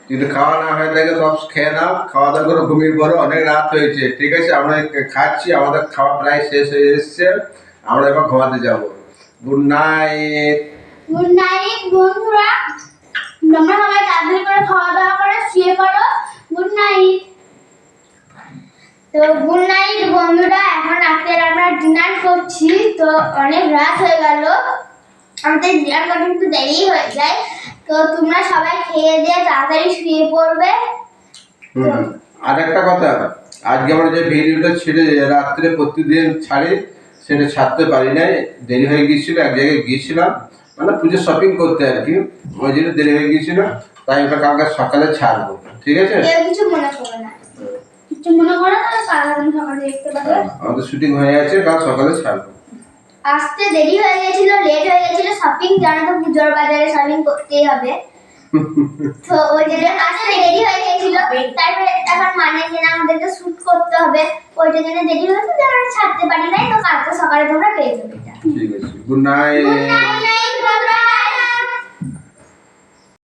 যদি খাওয়া না হয়ে থাকে সব খেয়ে নাও, খাওয়া দাওয়া করে ঘুমিয়ে পড়ো, অনেক রাত হয়েছে। ঠিক আছে, আমরা খাচ্ছি, আমাদের খাওয়া প্রায় শেষ হয়ে এসছে, আমরা এবার ঘুমাতে যাবো। Good night. গুড নাইট বন্ধুরা, তোমরা সবাই তাড়াতাড়ি করে খাওয়া দাওয়া করে শুয়ে পড়ো। Good night. তো গুড নাইট বন্ধুরা, এখন রাতের আমরা ডিনার করছি। তো অনেক রাত হয়ে গেল, আমাদের ডিনার করতে একটু দেরি হয়ে যায়। তো তোমরা সবাই খেয়ে দিয়ে তাড়াতাড়ি শুয়ে পড়বে। আর একটা কথা, আজকে আমরা যে ভিডিওটা ছেড়ে রাত্রে প্রতিদিন ছাড়ি, সেটা ছাড়তে পারি নাই, দেরি হয়ে গিয়েছিল। এক জায়গায় গিয়েছিলাম, মানে পুজো শপিং করতে আর কি, ওই জন্য দেরি হয়ে গিয়েছিল। তাই ওটা কালকে সকালে ছাড়বো, ঠিক আছে? কেউ কিছু মনে করবে না, কিছু মনে করো না, কালকে সকালে দেখতে পাবে। আমাদের শুটিং হয়ে আছে, কাল সকালে ছাড়বো। আসতে দেরি হয়ে গেছিল, লেট হয়ে গেছিল, শপিং জানো তো, পুজোর বাজারে শপিং করতেই হবে। তো ওই জন্য আসতে দেরি হয়ে গেছিল। তারপরে এখন মানে যে আমাদেরকে শুট করতে হবে, ওইটার জন্য দেরি হয়েছে, যে আমরা ছাড়তে পারি নাই। তো কালকে সকালে তোমরা পেয়ে যাবে। ঠিক আছে, গুড নাইট।